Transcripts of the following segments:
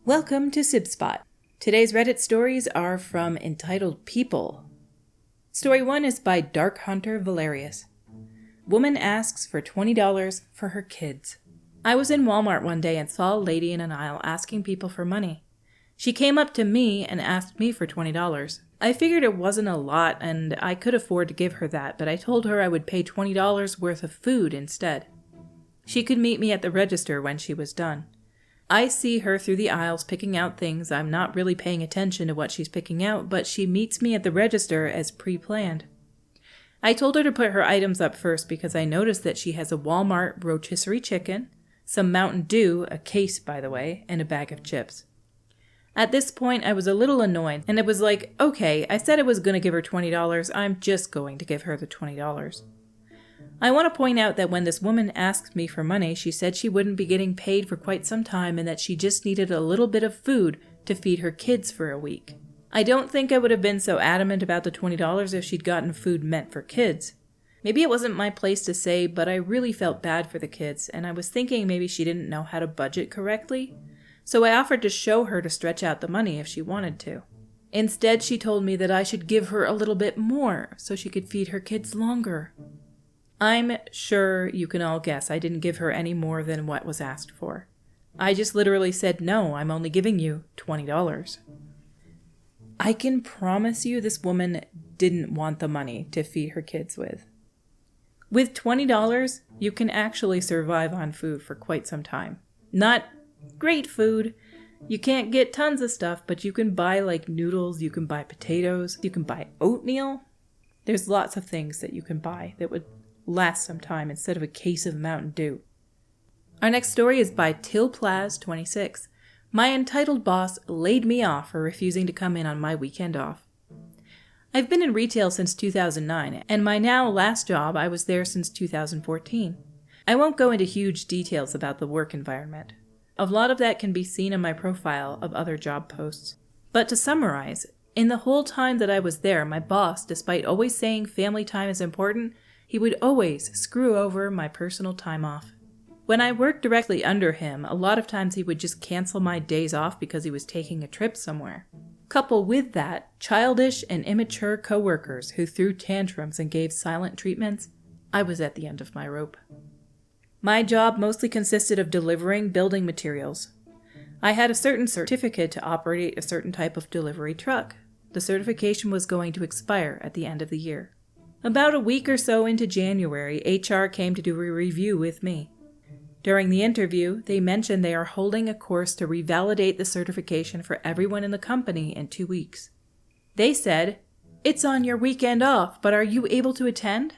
Welcome to Sib Spot. Today's Reddit stories are from Entitled People. Story 1 is by Dark Hunter Valerius. Woman asks for $20 for her kids. I was in Walmart one day and saw a lady in an aisle asking people for money. She came up to me and asked me for $20. I figured it wasn't a lot and I could afford to give her that, but I told her I would pay $20 worth of food instead. She could meet me at the register when she was done. I see her through the aisles picking out things. I'm not really paying attention to what she's picking out, but she meets me at the register as pre-planned. I told her to put her items up first because I noticed that she has a Walmart rotisserie chicken, some Mountain Dew, a case by the way, and a bag of chips. At this point, I was a little annoyed, and it was like, okay, I said I was going to give her $20, I'm just going to give her the $20. I want to point out that when this woman asked me for money, she said she wouldn't be getting paid for quite some time and that she just needed a little bit of food to feed her kids for a week. I don't think I would have been so adamant about the $20 if she'd gotten food meant for kids. Maybe it wasn't my place to say, but I really felt bad for the kids, and I was thinking maybe she didn't know how to budget correctly. So I offered to show her to stretch out the money if she wanted to. Instead, she told me that I should give her a little bit more so she could feed her kids longer. I'm sure you can all guess I didn't give her any more than what was asked for. I just literally said, no, I'm only giving you $20. I can promise you this woman didn't want the money to feed her kids with. With $20, you can actually survive on food for quite some time. Not great food. You can't get tons of stuff, but you can buy like noodles, you can buy potatoes, you can buy oatmeal. There's lots of things that you can buy that would last some time instead of a case of Mountain Dew. Our next story is by Tillplaz26. My entitled boss laid me off for refusing to come in on my weekend off. I've been in retail since 2009, and my now last job, I was there since 2014. I won't go into huge details about the work environment. A lot of that can be seen in my profile of other job posts. But to summarize, in the whole time that I was there, my boss, despite always saying family time is important, he would always screw over my personal time off. When I worked directly under him, a lot of times he would just cancel my days off because he was taking a trip somewhere. Couple with that, childish and immature coworkers who threw tantrums and gave silent treatments, I was at the end of my rope. My job mostly consisted of delivering building materials. I had a certain certificate to operate a certain type of delivery truck. The certification was going to expire at the end of the year. About a week or so into January, HR came to do a review with me. During the interview, they mentioned they are holding a course to revalidate the certification for everyone in the company in 2 weeks. They said, "It's on your weekend off, but are you able to attend?"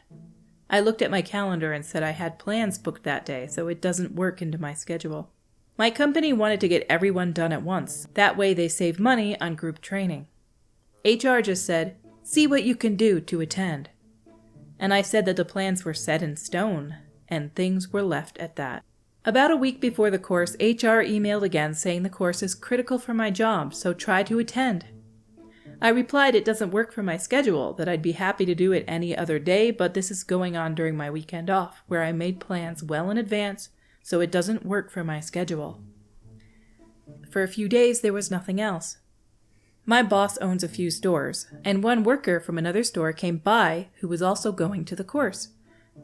I looked at my calendar and said I had plans booked that day, so it doesn't work into my schedule. My company wanted to get everyone done at once. That way they save money on group training. HR just said, "See what you can do to attend." And I said that the plans were set in stone, and things were left at that. About a week before the course, HR emailed again saying the course is critical for my job, so try to attend. I replied it doesn't work for my schedule, that I'd be happy to do it any other day, but this is going on during my weekend off, where I made plans well in advance, so it doesn't work for my schedule. For a few days, there was nothing else. My boss owns a few stores, and one worker from another store came by who was also going to the course.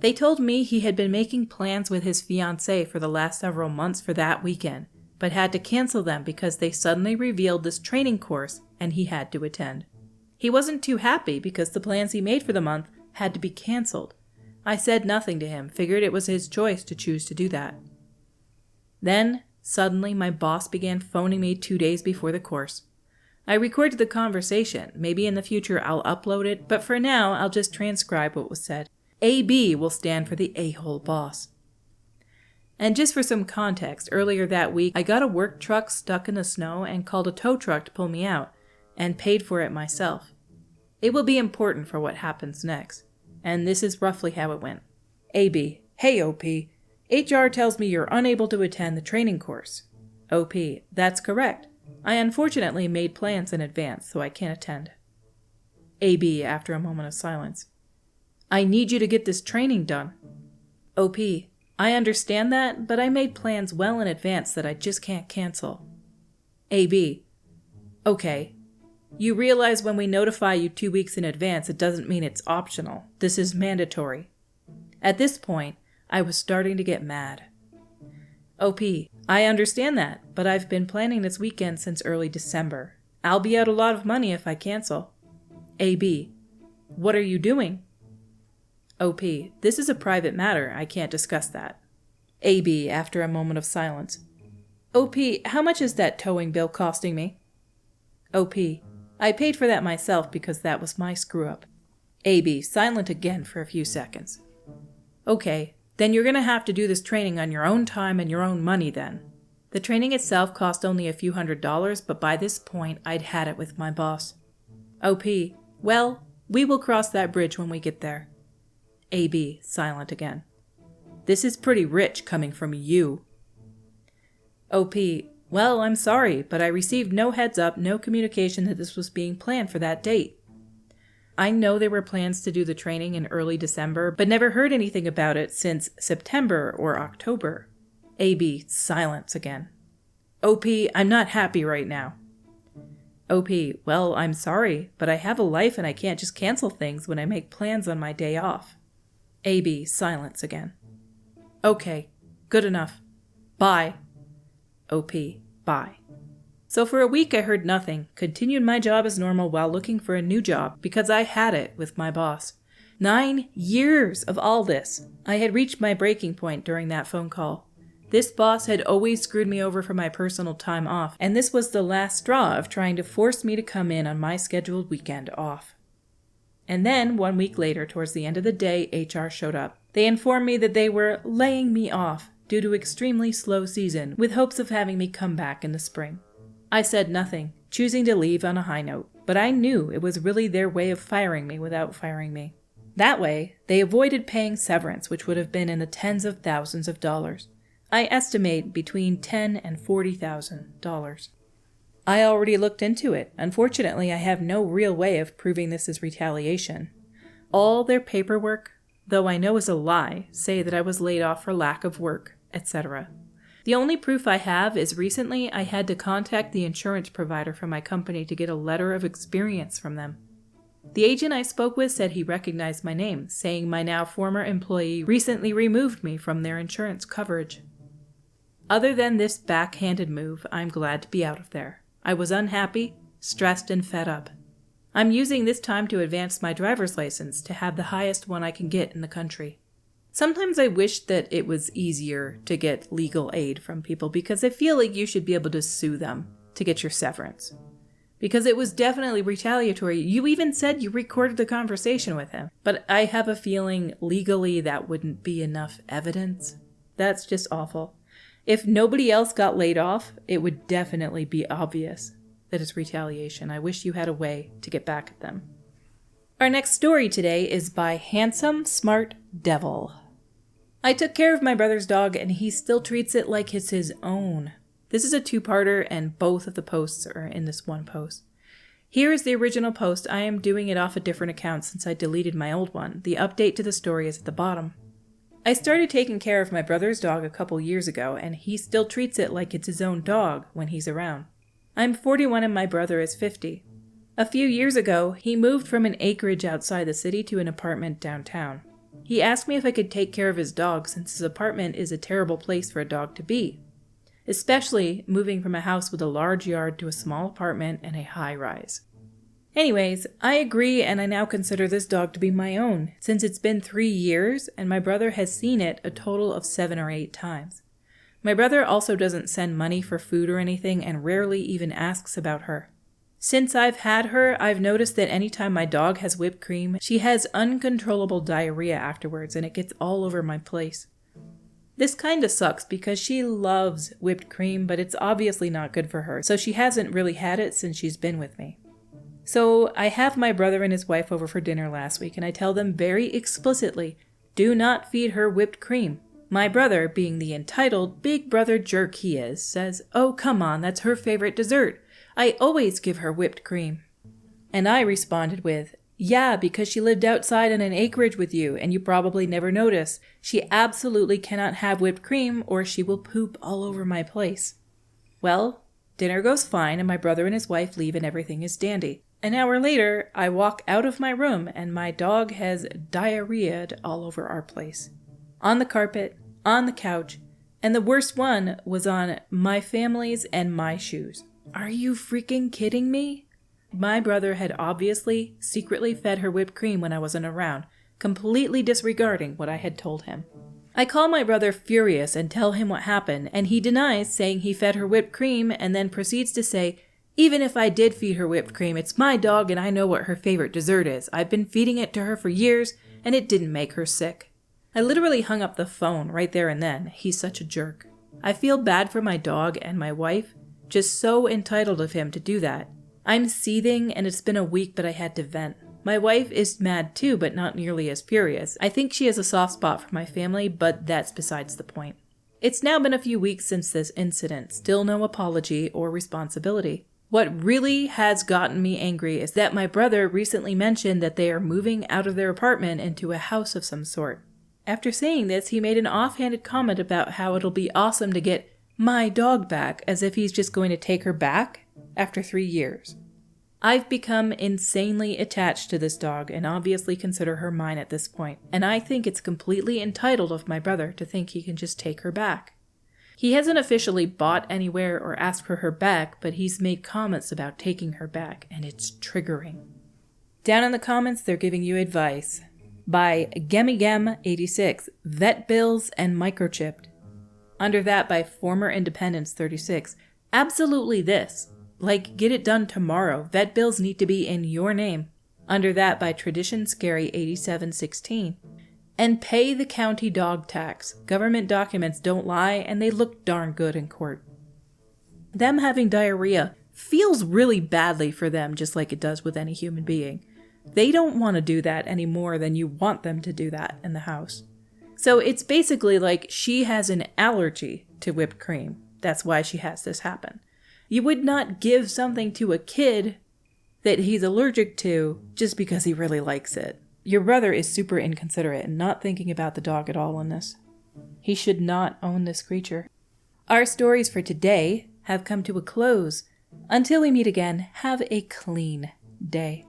They told me he had been making plans with his fiancée for the last several months for that weekend, but had to cancel them because they suddenly revealed this training course and he had to attend. He wasn't too happy because the plans he made for the month had to be canceled. I said nothing to him, figured it was his choice to choose to do that. Then, suddenly, my boss began phoning me 2 days before the course. I recorded the conversation. Maybe in the future I'll upload it, but for now I'll just transcribe what was said. AB will stand for the a-hole boss. And just for some context, earlier that week I got a work truck stuck in the snow and called a tow truck to pull me out, and paid for it myself. It will be important for what happens next, and this is roughly how it went. AB: Hey OP, HR tells me you're unable to attend the training course. OP: That's correct. I unfortunately made plans in advance, so I can't attend. AB, after a moment of silence: I need you to get this training done. OP: I understand that, but I made plans well in advance that I just can't cancel. AB. Okay. You realize when we notify you 2 weeks in advance, it doesn't mean it's optional. This is mandatory. At this point, I was starting to get mad. OP. I understand that, but I've been planning this weekend since early December. I'll be out a lot of money if I cancel. AB. What are you doing? OP. This is a private matter. I can't discuss that. AB, after a moment of silence. OP, how much is that towing bill costing me? OP. I paid for that myself because that was my screw-up. AB, silent again for a few seconds. Okay, then you're gonna have to do this training on your own time and your own money then. The training itself cost only a few $100s, but by this point, I'd had it with my boss. OP. Well, we will cross that bridge when we get there. AB, silent again. This is pretty rich coming from you. OP. Well, I'm sorry, but I received no heads up, no communication that this was being planned for that date. I know there were plans to do the training in early December, but never heard anything about it since September or October. AB, silence again. OP, I'm not happy right now. OP, well, I'm sorry, but I have a life and I can't just cancel things when I make plans on my day off. AB, silence again. Okay, good enough. Bye. OP, bye. So for a week I heard nothing, continued my job as normal while looking for a new job because I had it with my boss. 9 years of all this. I had reached my breaking point during that phone call. This boss had always screwed me over for my personal time off, and this was the last straw of trying to force me to come in on my scheduled weekend off. And then, 1 week later, towards the end of the day, HR showed up. They informed me that they were laying me off due to extremely slow season, with hopes of having me come back in the spring. I said nothing, choosing to leave on a high note, but I knew it was really their way of firing me without firing me. That way, they avoided paying severance, which would have been in the tens of thousands of dollars. I estimate between $10,000 and $40,000. I already looked into it. Unfortunately, I have no real way of proving this is retaliation. All their paperwork, though I know is a lie, say that I was laid off for lack of work, etc. The only proof I have is recently I had to contact the insurance provider for my company to get a letter of experience from them. The agent I spoke with said he recognized my name, saying my now former employee recently removed me from their insurance coverage. Other than this backhanded move, I'm glad to be out of there. I was unhappy, stressed, and fed up. I'm using this time to advance my driver's license to have the highest one I can get in the country. Sometimes I wish that it was easier to get legal aid from people because I feel like you should be able to sue them to get your severance. Because it was definitely retaliatory. You even said you recorded the conversation with him. But I have a feeling legally that wouldn't be enough evidence. That's just awful. If nobody else got laid off, it would definitely be obvious that it's retaliation. I wish you had a way to get back at them. Our next story today is by Handsome Smart Devil. I took care of my brother's dog and he still treats it like it's his own. This is a two-parter and both of the posts are in this one post. Here is the original post. I am doing it off a different account since I deleted my old one. The update to the story is at the bottom. I started taking care of my brother's dog a couple years ago and he still treats it like it's his own dog when he's around. I'm 41 and my brother is 50. A few years ago, he moved from an acreage outside the city to an apartment downtown. He asked me if I could take care of his dog since his apartment is a terrible place for a dog to be, especially moving from a house with a large yard to a small apartment and a high rise. Anyways, I agree and I now consider this dog to be my own since it's been 3 years and my brother has seen it a total of 7 or 8 times. My brother also doesn't send money for food or anything and rarely even asks about her. Since I've had her, I've noticed that anytime my dog has whipped cream, she has uncontrollable diarrhea afterwards and it gets all over my place. This kinda sucks because she loves whipped cream, but it's obviously not good for her, so she hasn't really had it since she's been with me. So I have my brother and his wife over for dinner last week and I tell them very explicitly, do not feed her whipped cream. My brother, being the entitled big brother jerk he is, says, oh come on, that's her favorite dessert. I always give her whipped cream. And I responded with, yeah, because she lived outside on an acreage with you and you probably never noticed. She absolutely cannot have whipped cream or she will poop all over my place. Well, Dinner goes fine, and my brother and his wife leave and everything is dandy. An hour later, I walk out of my room and my dog has diarrheaed all over our place. On the carpet, on the couch, and the worst one was on my family's and my shoes. Are you freaking kidding me? My brother had obviously secretly fed her whipped cream when I wasn't around, completely disregarding what I had told him. I call my brother furious and tell him what happened, and he denies, saying he fed her whipped cream, and then proceeds to say, even if I did feed her whipped cream, it's my dog and I know what her favorite dessert is. I've been feeding it to her for years, and it didn't make her sick. I literally hung up the phone right there and then. He's such a jerk. I feel bad for my dog and my wife. Just so entitled of him to do that. I'm seething, and it's been a week, but I had to vent. My wife is mad too, but not nearly as furious. I think she has a soft spot for my family, but that's besides the point. It's now been a few weeks since this incident. Still no apology or responsibility. What really has gotten me angry is that my brother recently mentioned that they are moving out of their apartment into a house of some sort. After saying this, he made an offhanded comment about how it'll be awesome to get my dog back, as if he's just going to take her back after 3 years. I've become insanely attached to this dog and obviously consider her mine at this point, and I think it's completely entitled of my brother to think he can just take her back. He hasn't officially bought anywhere or asked for her back, but he's made comments about taking her back, and it's triggering. Down in the comments, they're giving you advice. By GemmyGem86, vet bills and microchipped. Under that by Former Independence 36, absolutely this. Like, get it done tomorrow. Vet bills need to be in your name. Under that by Tradition Scary 8716. And pay the county dog tax. Government documents don't lie, and they look darn good in court. Them having diarrhea feels really badly for them, just like it does with any human being. They don't want to do that any more than you want them to do that in the house. So it's basically like she has an allergy to whipped cream. That's why she has this happen. You would not give something to a kid that he's allergic to just because he really likes it. Your brother is super inconsiderate and not thinking about the dog at all in this. He should not own this creature. Our stories for today have come to a close. Until we meet again, have a clean day.